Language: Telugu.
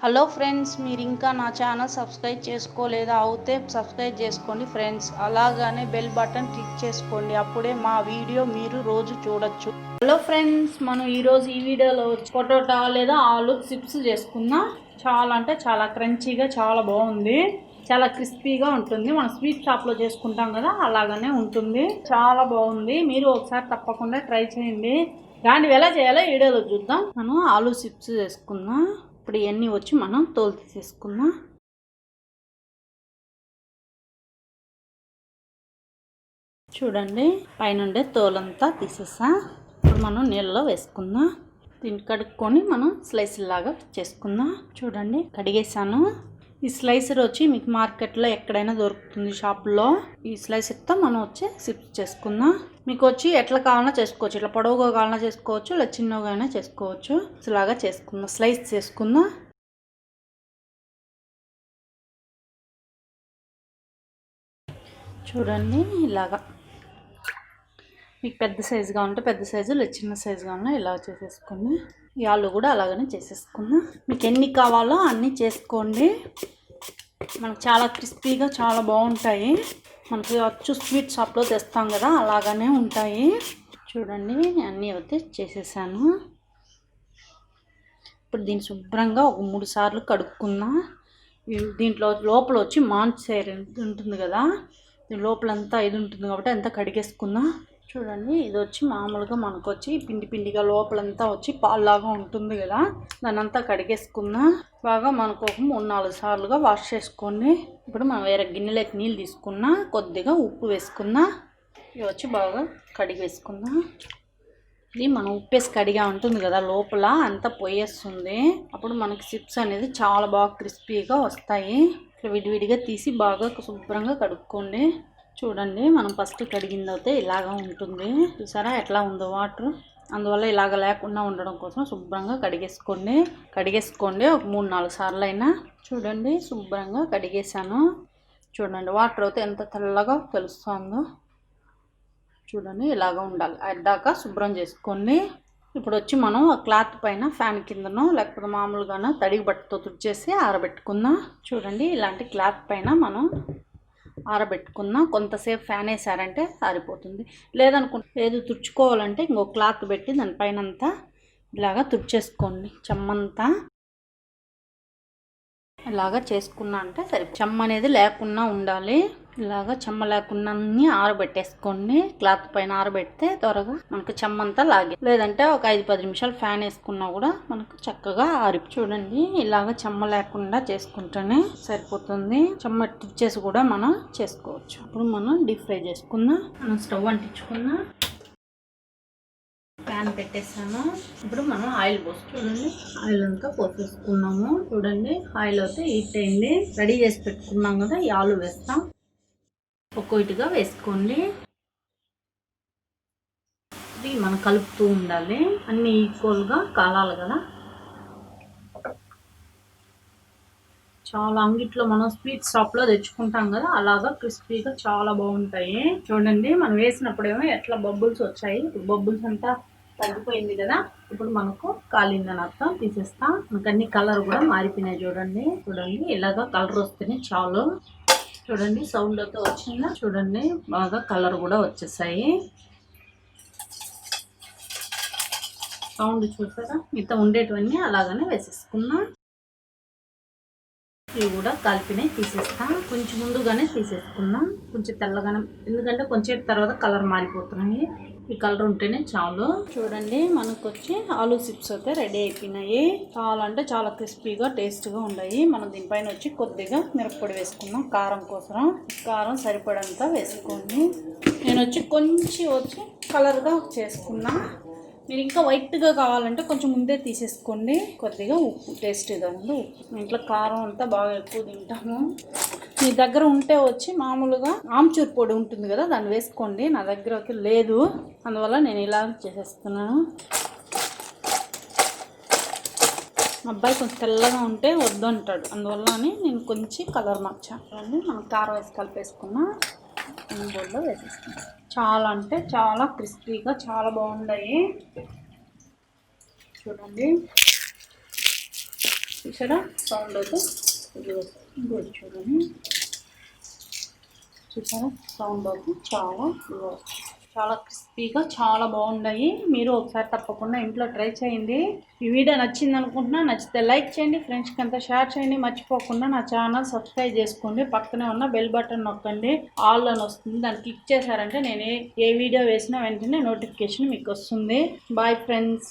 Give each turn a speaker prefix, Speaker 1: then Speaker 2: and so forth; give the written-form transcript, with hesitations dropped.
Speaker 1: హలో ఫ్రెండ్స్, మీరు ఇంకా నా ఛానల్ సబ్స్క్రైబ్ చేసుకోలేదా? అయితే సబ్స్క్రైబ్ చేసుకోండి ఫ్రెండ్స్. అలాగనే బెల్ బటన్ క్లిక్ చేసుకోండి. అప్పుడే మా వీడియో మీరు రోజు చూడొచ్చు. హలో ఫ్రెండ్స్, మనం ఈరోజు ఈ వీడియోలో పొటాటో లేదా ఆలు చిప్స్ చేసుకుందాం. చాలా అంటే చాలా క్రంచీగా చాలా బాగుంది. చాలా క్రిస్పీగా ఉంటుంది. మనం స్వీట్ షాప్లో చేసుకుంటాం కదా, అలాగనే ఉంటుంది. చాలా బాగుంది. మీరు ఒకసారి తప్పకుండా ట్రై చేయండి. దాన్ని ఎలా చేయాలో వీడియోలో చూద్దాం. మనం ఆలు చిప్స్ చేసుకుందాం. ఇప్పుడు ఇవన్నీ వచ్చి మనం తోలు తీసేసుకుందాం. చూడండి, పైనుండే తోలంతా తీసేసా. ఇప్పుడు మనం నీళ్ళలో వేసుకుందాం. దీన్ని కడుక్కొని మనం స్లైస్ లాగా చేసుకుందాం. చూడండి, కడిగేసాను. ఈ స్లైసర్ వచ్చి మీకు మార్కెట్లో ఎక్కడైనా దొరుకుతుంది, షాపుల్లో. ఈ స్లైసర్తో మనం వచ్చి సిప్స్ చేసుకుందాం. మీకు వచ్చి ఎట్లా కావాలన్నా చేసుకోవచ్చు. ఇట్లా పొడవుగా కావాలన్నా చేసుకోవచ్చు, లేదా చిన్నగా అయినా చేసుకోవచ్చు. ఇలాగా చేసుకుందాం, స్లైస్ చేసుకుందాం. చూడండి, ఇలాగా మీకు పెద్ద సైజు కావాలంటే పెద్ద సైజు, లేదా చిన్న సైజు కావాలన్నా ఇలా చేసేసుకోండి. ఈ ఆలు కూడా అలాగనే చేసేసుకుందాం. మీకు ఎన్ని కావాలో అన్నీ చేసుకోండి. మనకు చాలా క్రిస్పీగా చాలా బాగుంటాయి. మనకి అచ్చు స్వీట్ షాప్లో తెస్తాం కదా, అలాగనే ఉంటాయి. చూడండి, అన్నీ అయితే చేసేసాను. ఇప్పుడు దీన్ని శుభ్రంగా ఒక 3 సార్లు కడుక్కుందాం. దీంట్లో లోపల వచ్చి మాంసేర్ ఉంటుంది కదా, లోపలంతా ఇది ఉంటుంది కాబట్టి అంతా కడిగేసుకుందాం. చూడండి, ఇది వచ్చి మామూలుగా మనకు వచ్చి పిండి పిండిగా లోపలంతా వచ్చి పాల్లాగా ఉంటుంది కదా, దాన్ని అంతా కడిగేసుకుందాం. బాగా మనకు ఒక 3-4 సార్లుగా వాష్ చేసుకోండి. ఇప్పుడు మనం వేరే గిన్నెలోకి నీళ్ళు తీసుకున్నా, కొద్దిగా ఉప్పు వేసుకున్నా. ఇవి వచ్చి బాగా కడిగి వేసుకుందాం. ఇది మనం ఉప్పేసి కడిగా ఉంటుంది కదా, లోపల అంతా పోయేస్తుంది. అప్పుడు మనకి చిప్స్ అనేది చాలా బాగా క్రిస్పీగా వస్తాయి. ఇట్లా విడివిడిగా తీసి బాగా శుభ్రంగా కడుక్కోండి. చూడండి, మనం ఫస్ట్ కడిగింది అయితే ఇలాగా ఉంటుంది. చూసారా ఎట్లా ఉందో వాటర్. అందువల్ల ఇలాగ లేకుండా ఉండడం కోసం శుభ్రంగా కడిగేసుకోండి ఒక 3-4 సార్లు అయినా. చూడండి, శుభ్రంగా కడిగేసాను. చూడండి, వాటర్ అయితే ఎంత తెల్లగా తెలుస్తుందో. చూడండి, ఇలాగ ఉండాలి. అడ్డాక శుభ్రం చేసుకోండి. ఇప్పుడు వచ్చి మనం ఆ క్లాత్ పైన ఫ్యాన్ కిందనో లేకపోతే మామూలుగానో తడిగి బట్టతో తుడిచేసి ఆరబెట్టుకుందాం. చూడండి, ఇలాంటి క్లాత్ పైన మనం ఆరబెట్టుకుందాం. కొంతసేపు ఫ్యాన్ వేసారంటే ఆరిపోతుంది. లేదు తుడుచుకోవాలంటే ఇంకో క్లాత్ పెట్టి దానిపైన అంతా ఇలాగా తుడిచేసుకోండి. చెమ్మంతా ఇలాగా చేసుకున్నా అంటే చెమ్మ అనేది లేకుండా ఉండాలి. ఇలాగా చెమ్మ లేకుండా అన్నీ ఆరబెట్టేసుకోండి. క్లాత్ పైన ఆరబెడితే త్వరగా మనకు చెమ్మంతా లేదంటే ఒక 5-10 నిమిషాలు ఫ్యాన్ వేసుకున్నా కూడా మనకు చక్కగా చూడండి, ఇలాగ చెమ్మ లేకుండా చేసుకుంటేనే సరిపోతుంది. చెమ్మ చేసి కూడా మనం చేసుకోవచ్చు. ఇప్పుడు మనం డీప్ ఫ్రై చేసుకుందాం. మనం స్టవ్ అంటించుకుందాం. ప్యాన్ పెట్టేసాను. ఇప్పుడు మనం ఆయిల్ చూడండి, ఆయిల్ అంతా పోసేసుకున్నాము. చూడండి, ఆయిల్ అయితే హీట్ అయింది. రెడీ చేసి పెట్టుకున్నాం కదా, ఈ ఆలు వేస్తాం. ఒక్కొక్కటిగా వేసుకోండి. ఇది మనం కలుపుతూ ఉండాలి. అన్నీ ఈక్వల్గా కాలాలి కదా. చాలా అంగిట్లో మనం స్వీట్ షాప్లో తెచ్చుకుంటాం కదా, అలాగా క్రిస్పీగా చాలా బాగుంటాయి. చూడండి, మనం వేసినప్పుడేమో ఎట్లా బబుల్స్ వచ్చాయి. బబుల్స్ అంతా తగ్గిపోయింది కదా. ఇప్పుడు మనకు కాలిందని అర్థం. తీసేస్తాం. మనకు అన్ని కలర్ కూడా మారిపోయినాయి. చూడండి, ఇలాగా కలర్ వస్తేనే చాలు. చూడండి, సౌండ్ అయితే వచ్చిందా. చూడండి, బాగా కలర్ కూడా వచ్చేసాయి. సౌండ్ చూసారా. మిగతా ఉండేటివన్నీ అలాగనే వేసేసుకున్నా. ఇవి కూడా కలిపినే తీసేస్తాం. కొంచెం ముందుగానే తీసేసుకున్నాం, కొంచెం తెల్లగానే, ఎందుకంటే కొంచెం తర్వాత కలర్ మారిపోతున్నాయి. ఈ కలర్ ఉంటేనే చాలు. చూడండి, మనకు వచ్చి ఆలు చిప్స్ అయితే రెడీ అయిపోయినాయి. చాలా అంటే చాలా క్రిస్పీగా టేస్ట్గా ఉన్నాయి. మనం దీనిపైన వచ్చి కొద్దిగా మిరప్పొడి వేసుకున్నాం కారం కోసం. కారం సరిపడంత వేసుకోండి. నేను వచ్చి కొంచెం వచ్చి కలర్గా చేసుకున్నా. మీరు ఇంకా వైట్గా కావాలంటే కొంచెం ముందే తీసేసుకోండి. కొద్దిగా ఉప్పు, టేస్ట్గా ఉంది. ఇంట్లో కారం అంతా బాగా ఎక్కువ తింటాము. మీ దగ్గర ఉంటే వచ్చి మామూలుగా ఆమ్చూర్ పొడి ఉంటుంది కదా, దాన్ని వేసుకోండి. నా దగ్గర అయితే లేదు, అందువల్ల నేను ఇలా చేసేస్తున్నాను. మా అబ్బాయి కొంచెం తెల్లగా ఉంటే వద్దు అంటాడు, అందువల్ల అని నేను కొంచెం కలర్ మార్చాను. మనం కారం వేసి కలిపేసుకున్నా. బోర్డులో వేసేసుకున్నాం. చాలా అంటే చాలా క్రిస్పీగా చాలా బాగున్నాయి. చూడండి, చూసారా సౌండ్ అయితే ఇంకోటి చూడండి. చూసారా సౌండ్ అయితే చాలా క్రిస్పీగా చాలా బాగున్నాయి. మీరు ఒకసారి తప్పకుండా ఇంట్లో ట్రై చేయండి. ఈ వీడియో నచ్చింది అనుకుంటున్నా. నచ్చితే లైక్ చేయండి, ఫ్రెండ్స్కి అంతా షేర్ చేయండి. మర్చిపోకుండా నా ఛానల్ సబ్స్క్రైబ్ చేసుకోండి. పక్కనే ఉన్న బెల్ బటన్ నొక్కండి, ఆల్ అని వస్తుంది. దాన్ని క్లిక్ చేశారంటే నేను ఏ వీడియో వేసినా వెంటనే నోటిఫికేషన్ మీకు వస్తుంది. Bye friends.